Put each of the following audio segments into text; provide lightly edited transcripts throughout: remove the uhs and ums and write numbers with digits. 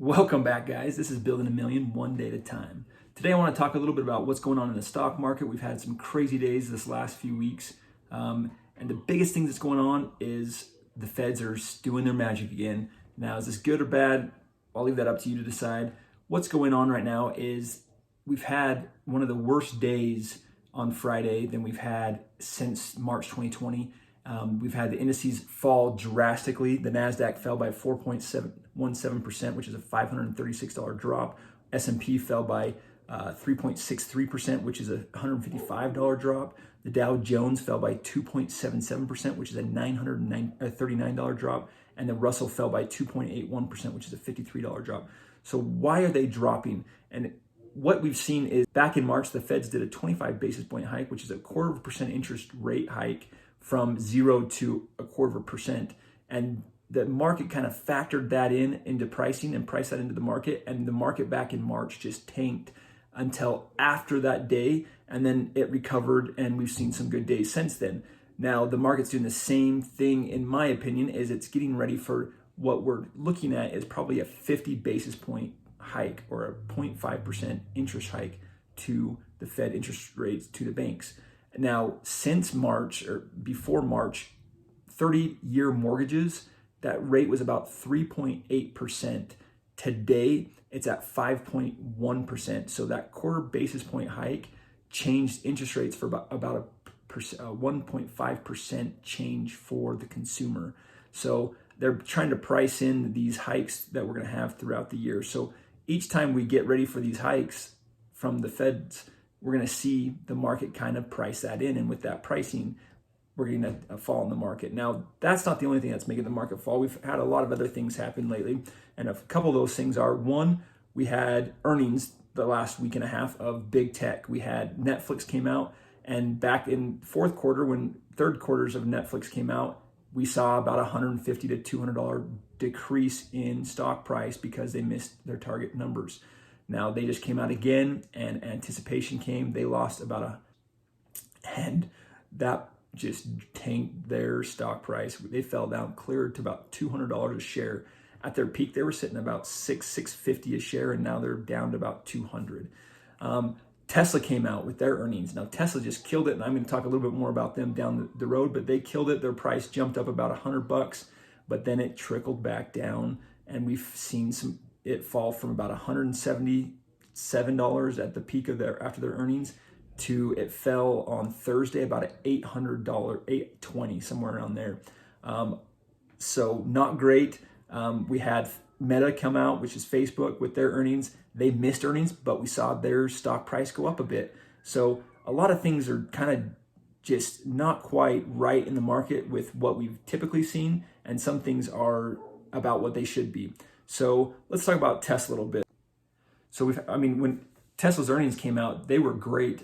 Welcome back, guys. This is Building a Million one day at a time. Today, I want to talk a little bit about what's going on in the stock market. We've had some crazy days this last few weeks. And the biggest thing that's going on is the Feds are doing their magic again. Now, is this good or bad? I'll leave that up to you to decide. What's going on right now is we've had one of the worst days on Friday than we've had since March 2020. We've had the indices fall drastically. The NASDAQ fell by 4.17%, which is a $536 drop. S&P fell by 3.63%, which is a $155 drop. The Dow Jones fell by 2.77%, which is a $939 drop. And the Russell fell by 2.81%, which is a $53 drop. So why are they dropping? And what we've seen is back in March, the Feds did a 25 basis point hike, which is a 0.25% interest rate hike from 0 to 0.25%. And the market kind of factored that into pricing and priced that into the market. And the market back in March just tanked until after that day. And then it recovered, and we've seen some good days since then. Now, the market's doing the same thing, in my opinion, is it's getting ready for what we're looking at is probably a 50 basis point hike or a 0.5% interest hike to the Fed interest rates to the banks. Now, since March or before March, 30-year mortgages, that rate was about 3.8%. Today, it's at 5.1%. So that quarter basis point hike changed interest rates for about a 1.5% change for the consumer. So they're trying to price in these hikes that we're going to have throughout the year. So each time we get ready for these hikes from the Feds, we're going to see the market kind of price that in. And with that pricing, we're getting a fall in the market. Now, that's not the only thing that's making the market fall. We've had a lot of other things happen lately. And a couple of those things are, one, we had earnings the last week and a half of big tech. We had Netflix came out. And back in fourth quarter, when third quarters of Netflix came out, we saw about $150 to $200 decrease in stock price because they missed their target numbers. Now they just came out again, and anticipation came. They lost and that just tanked their stock price. They fell down clear to about $200 a share. At their peak, they were sitting about $650 a share, and now they're down to about $200. Tesla came out with their earnings. Now Tesla just killed it, and I'm going to talk a little bit more about them down the road, but they killed it. Their price jumped up about $100, but then it trickled back down, and we've seen it fall from about $177 at the peak of after their earnings to it fell on Thursday about $800, $820, somewhere around there. So not great. We had Meta come out, which is Facebook, with their earnings. They missed earnings, but we saw their stock price go up a bit. So a lot of things are kind of just not quite right in the market with what we've typically seen, and some things are about what they should be. So let's talk about Tesla a little bit. So when Tesla's earnings came out, they were great.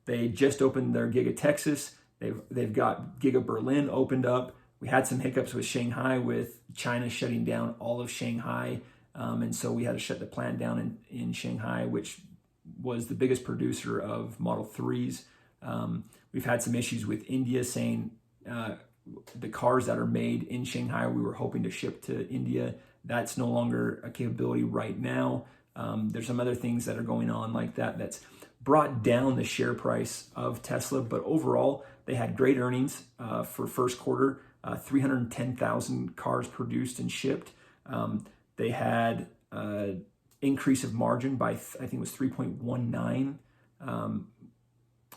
They just opened their Giga Texas. They've got Giga Berlin opened up. We had some hiccups with Shanghai, with China shutting down all of Shanghai. And so we had to shut the plant down in Shanghai, which was the biggest producer of Model 3s. We've had some issues with India saying the cars that are made in Shanghai, we were hoping to ship to India. That's no longer a capability right now. There's some other things that are going on like that's brought down the share price of Tesla. But overall, they had great earnings for first quarter, 310,000 cars produced and shipped. They had increase of margin by, I think it was 3.19,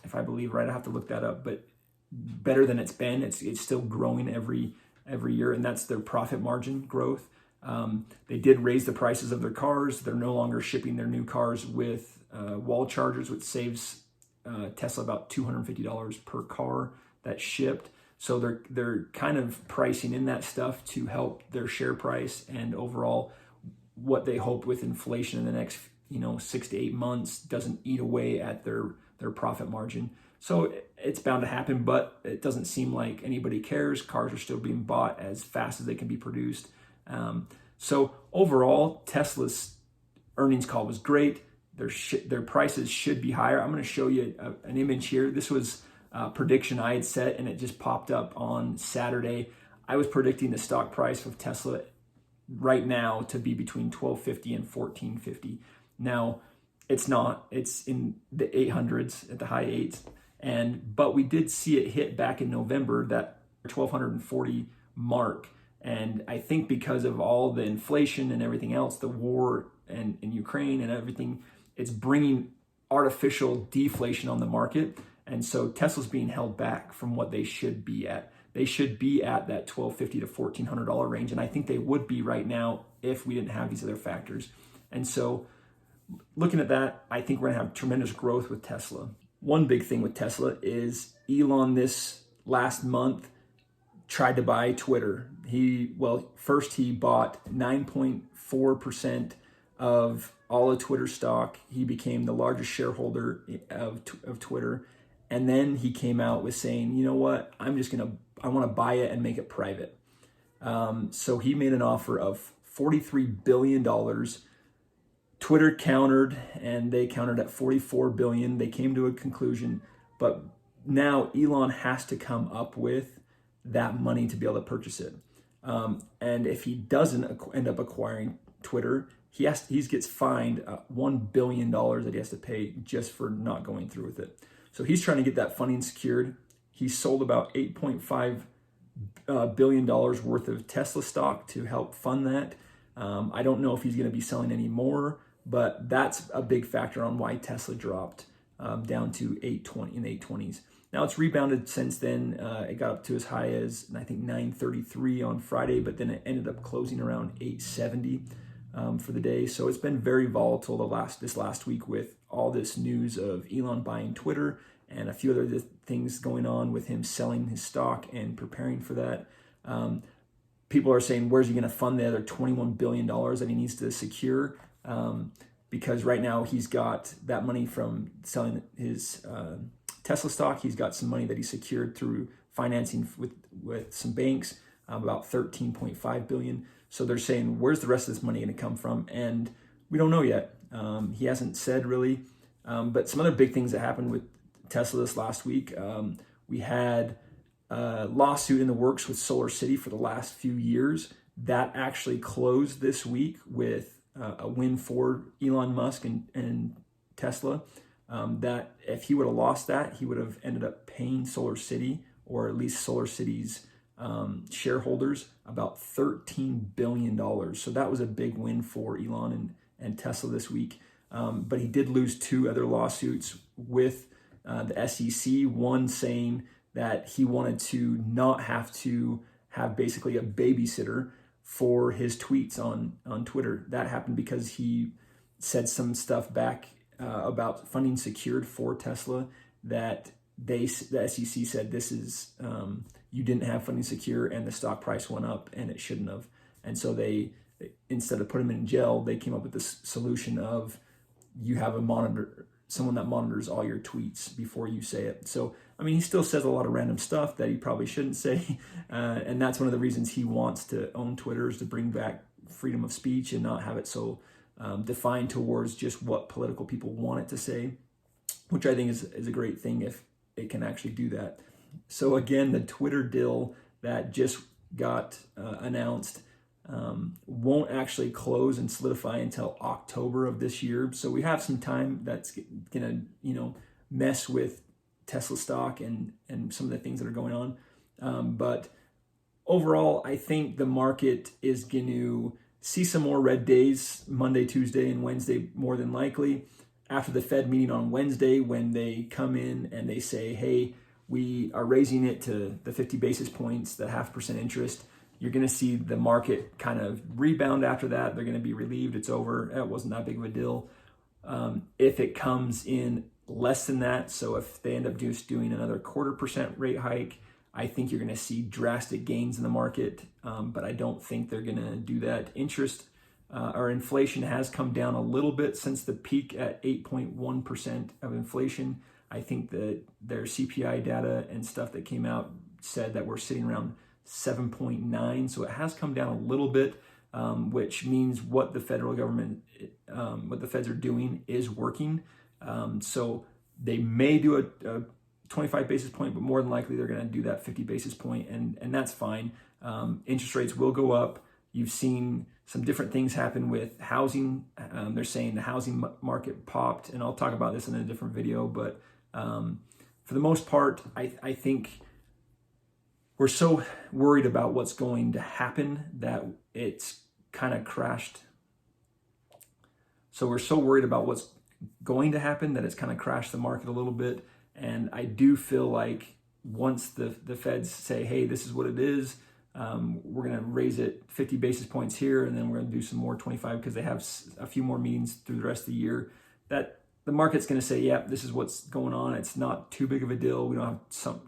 if I believe right. I have to look that up, but better than it's been. It's still growing every year, and that's their profit margin growth. They did raise the prices of their cars. They're no longer shipping their new cars with wall chargers, which saves Tesla about $250 per car that's shipped. So they're kind of pricing in that stuff to help their share price, and overall what they hope with inflation in the next 6 to 8 months doesn't eat away at their profit margin. So it's bound to happen, but it doesn't seem like anybody cares. Cars are still being bought as fast as they can be produced. So overall, Tesla's earnings call was great. Their prices should be higher. I'm going to show you an image here. This was a prediction I had set, and it just popped up on Saturday. I was predicting the stock price of Tesla right now to be between 1250 and 1450. Now, it's not. It's in the 800s, at the high eights, but we did see it hit back in November, that 1240 mark. And I think because of all the inflation and everything else, the war in Ukraine and everything, it's bringing artificial deflation on the market. And so Tesla's being held back from what they should be at. They should be at that $1,250 to $1,400 range. And I think they would be right now if we didn't have these other factors. And so looking at that, I think we're gonna have tremendous growth with Tesla. One big thing with Tesla is Elon this last month tried to buy Twitter. First he bought 9.4% of all of Twitter stock. He became the largest shareholder of Twitter. And then he came out with saying, you know what, I want to buy it and make it private. So he made an offer of $43 billion. Twitter countered, and they countered at $44 billion. They came to a conclusion, but now Elon has to come up with that money to be able to purchase it. And if he doesn't end up acquiring Twitter, he gets fined $1 billion that he has to pay just for not going through with it. So he's trying to get that funding secured. He sold about $8.5 billion worth of Tesla stock to help fund that. I don't know if he's going to be selling any more, but that's a big factor on why Tesla dropped down to 820 in the 820s. Now it's rebounded since then. It got up to as high as, I think, 933 on Friday, but then it ended up closing around 870 for the day. So it's been very volatile this last week with all this news of Elon buying Twitter and a few other things going on with him selling his stock and preparing for that. People are saying, where's he going to fund the other $21 billion that he needs to secure? Because right now he's got that money from selling his Tesla stock. He's got some money that he secured through financing with some banks, about $13.5 billion. So they're saying, where's the rest of this money going to come from? And we don't know yet. He hasn't said really. But some other big things that happened with Tesla this last week. We had a lawsuit in the works with SolarCity for the last few years. That actually closed this week with a win for Elon Musk and Tesla. That if he would have lost that, he would have ended up paying SolarCity, or at least SolarCity's shareholders, about $13 billion. So that was a big win for Elon and Tesla this week. But he did lose two other lawsuits with the SEC, one saying that he wanted to not have to have basically a babysitter for his tweets on Twitter. That happened because he said some stuff back about funding secured for Tesla that the SEC said this is, you didn't have funding secure, and the stock price went up and it shouldn't have. And so they, instead of putting him in jail, they came up with this solution of you have someone that monitors all your tweets before you say it. So, I mean, he still says a lot of random stuff that he probably shouldn't say. And that's one of the reasons he wants to own Twitter, is to bring back freedom of speech and not have it so defined towards just what political people want it to say, which I think is a great thing if it can actually do that. So again, the Twitter deal that just got announced won't actually close and solidify until October of this year. So we have some time. That's gonna, mess with Tesla stock and some of the things that are going on. But overall, I think the market is going to see some more red days Monday, Tuesday, and Wednesday, more than likely. After the Fed meeting on Wednesday, when they come in and they say, hey, we are raising it to the 50 basis points, the 0.5% interest, you're going to see the market kind of rebound after that. They're going to be relieved it's over. It wasn't that big of a deal. If it comes in less than that, so if they end up just doing another 0.25% rate hike, I think you're going to see drastic gains in the market, but I don't think they're going to do that. Interest or inflation has come down a little bit since the peak at 8.1% of inflation. I think that their CPI data and stuff that came out said that we're sitting around 7.9, so it has come down a little bit, which means what the federal government, what the feds are doing is working. So they may do a 25 basis point, but more than likely they're going to do that 50 basis point, and that's fine. Interest rates will go up. You've seen some different things happened with housing. They're saying the housing market popped, and I'll talk about this in a different video. But for the most part, I think we're so worried about what's going to happen that it's kind of crashed. So we're so worried about what's going to happen that it's kind of crashed the market a little bit. And I do feel like once the Feds say, hey, this is what it is, we're going to raise it 50 basis points here, and then we're going to do some more 25 because they have a few more meetings through the rest of the year, that the market's going to say, yeah, this is what's going on. It's not too big of a deal. We don't have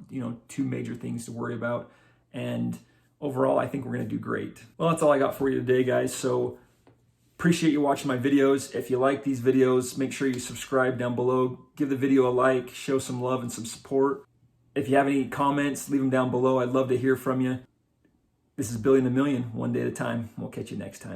two major things to worry about. And overall, I think we're going to do great. Well, that's all I got for you today, guys. So appreciate you watching my videos. If you like these videos, make sure you subscribe down below. Give the video a like, show some love and some support. If you have any comments, leave them down below. I'd love to hear from you. This is Building a Million, one day at a time. We'll catch you next time.